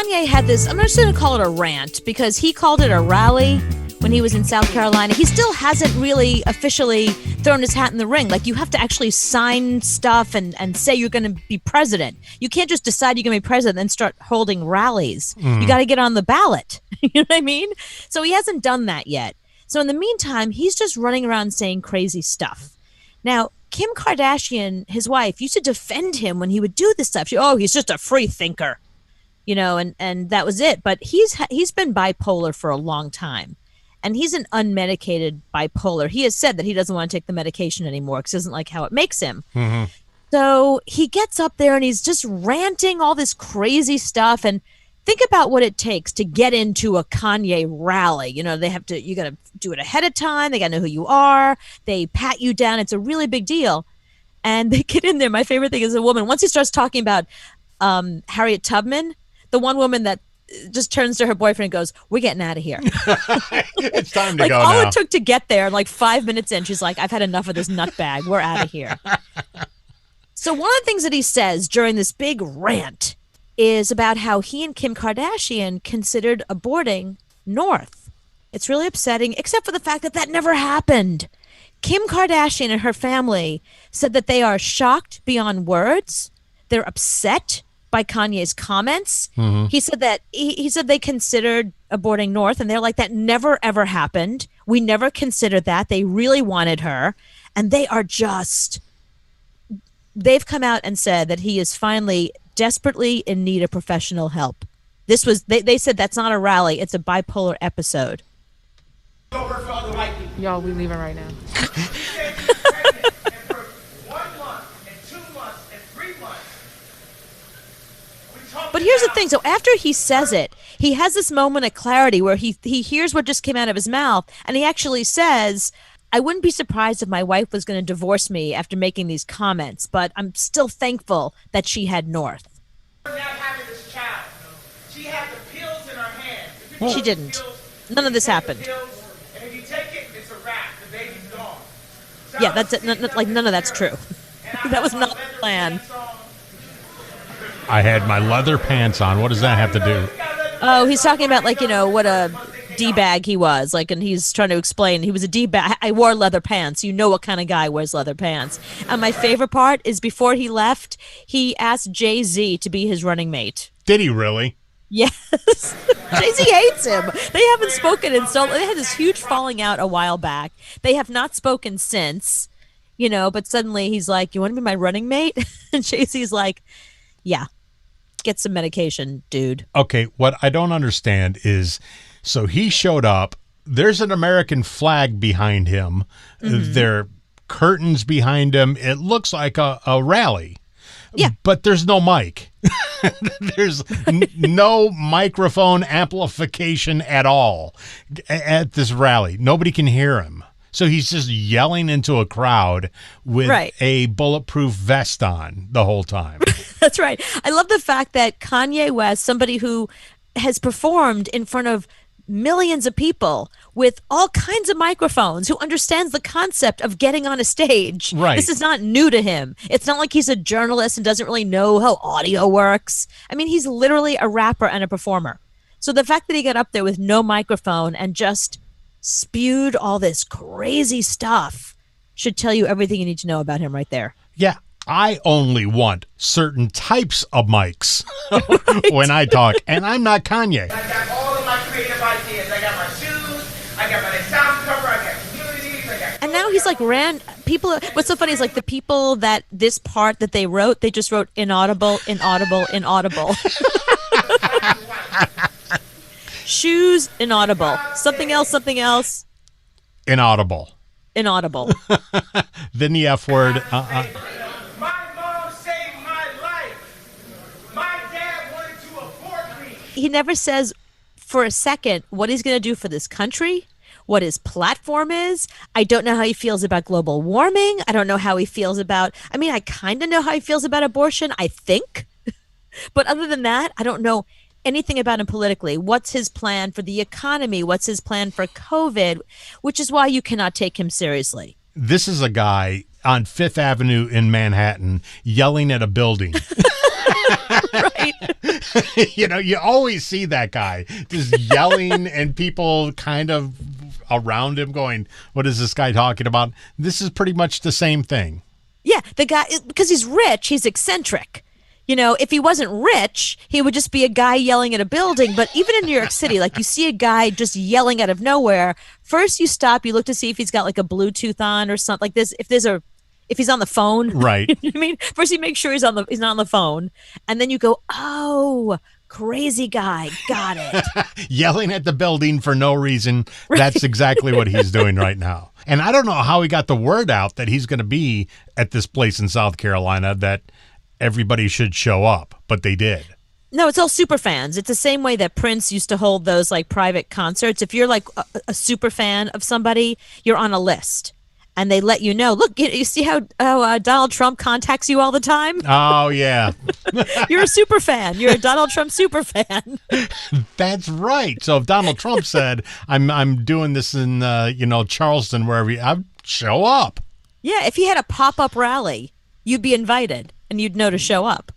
Kanye had this, I'm just going to call it a rant, because he called it a rally when he was in South Carolina. He still hasn't really officially thrown his hat in the ring. Like, you have to actually sign stuff and say you're going to be president. You can't just decide you're going to be president and then start holding rallies. You got to get on the ballot. You know what I mean? So he hasn't done that yet. So in the meantime, he's just running around saying crazy stuff. Now, Kim Kardashian, his wife, used to defend him when he would do this stuff. He's just a free thinker. You know, and that was it. But he's been bipolar for a long time. And he's an unmedicated bipolar. He has said that he doesn't want to take the medication anymore because he doesn't like how it makes him. Mm-hmm. So he gets up there and he's just ranting all this crazy stuff. And think about what it takes to get into a Kanye rally. You know, you got to do it ahead of time. They got to know who you are. They pat you down. It's a really big deal. And they get in there. My favorite thing is a woman. Once he starts talking about Harriet Tubman, the one woman that just turns to her boyfriend and goes, "We're getting out of here." It's time to like go all now. It took to get there, like 5 minutes in, she's like, "I've had enough of this nutbag. We're out of here." So one of the things that he says during this big rant is about how he and Kim Kardashian considered aborting North. It's really upsetting, except for the fact that that never happened. Kim Kardashian and her family said that they are shocked beyond words. They're upset by Kanye's comments. Mm-hmm. He said that he said they considered aborting North, and they're like, that never ever happened. We never considered that. They really wanted her, and they've come out and said that he is finally desperately in need of professional help. This was they said that's not a rally, it's a bipolar episode. Y'all, we leaving right now. But here's the thing. So after he says it, he has this moment of clarity where he hears what just came out of his mouth, and he actually says, "I wouldn't be surprised if my wife was going to divorce me after making these comments, but I'm still thankful that she had North." Not having this child. She had the pills in her hand. She didn't. None of this happened. And if you take it, it's a wrap. The baby's gone. Yeah, that's it. None of that's true. That was not the plan. I had my leather pants on. What does that have to do? Oh, he's talking about, like, you know, what a D-bag he was. Like, and he's trying to explain he was a D-bag. I wore leather pants. You know what kind of guy wears leather pants. And my favorite part is before he left, he asked Jay-Z to be his running mate. Did he really? Yes. Jay-Z hates him. They haven't spoken in so long. They had this huge falling out a while back. They have not spoken since, you know, but suddenly he's like, "You want to be my running mate?" And Jay-Z's like, "Yeah. Get some medication, dude." Okay, what I don't understand is, so he showed up, there's an American flag behind him, there are curtains behind him, it looks like a rally. Yeah. But there's no mic. There's no microphone amplification at all at this rally. Nobody can hear him. So he's just yelling into a crowd with a bulletproof vest on the whole time. That's right. I love the fact that Kanye West, somebody who has performed in front of millions of people with all kinds of microphones, who understands the concept of getting on a stage. Right. This is not new to him. It's not like he's a journalist and doesn't really know how audio works. I mean, he's literally a rapper and a performer. So the fact that he got up there with no microphone and just spewed all this crazy stuff should tell you everything you need to know about him right there. Yeah, I only want certain types of mics when I talk, and I'm not Kanye. I got all of my creative ideas. I got my shoes, I got my sound cover, I got communities, I got... And now he's like people. What's so funny is, like, the people that this part that they wrote, they just wrote inaudible, inaudible, inaudible. Shoes, inaudible. Something else. Inaudible. Inaudible. Then the F word. My mom saved my life. My dad wanted to abort me. He never says for a second what he's going to do for this country, what his platform is. I don't know how he feels about global warming. I don't know how he feels about, I kind of know how he feels about abortion, I think. But other than that, I don't know anything about him politically. What's his plan for the economy? What's his plan for COVID? Which is why you cannot take him seriously. This is a guy on Fifth Avenue in Manhattan yelling at a building. Right. You always see that guy just yelling and people kind of around him going, what is this guy talking about? This is pretty much the same thing. Yeah, the guy, because he's rich, he's eccentric. If he wasn't rich, he would just be a guy yelling at a building. But even in New York City, like you see a guy just yelling out of nowhere. First, you stop, you look to see if he's got like a Bluetooth on or something like this. If he's on the phone, Right? You know what I mean, first you make sure he's not on the phone, and then you go, oh, crazy guy, got it. Yelling at the building for no reason. Right. That's exactly what he's doing right now. And I don't know how he got the word out that he's going to be at this place in South Carolina that everybody should show up, but they did. No, it's all super fans. It's the same way that Prince used to hold those like private concerts. If you're like a super fan of somebody, you're on a list. And they let you know, look, you see how Donald Trump contacts you all the time? Oh, yeah. You're a super fan. You're a Donald Trump super fan. That's right. So if Donald Trump said, I'm doing this in, Charleston, wherever, I'd show up. Yeah, if he had a pop-up rally, you'd be invited and you'd know to show up.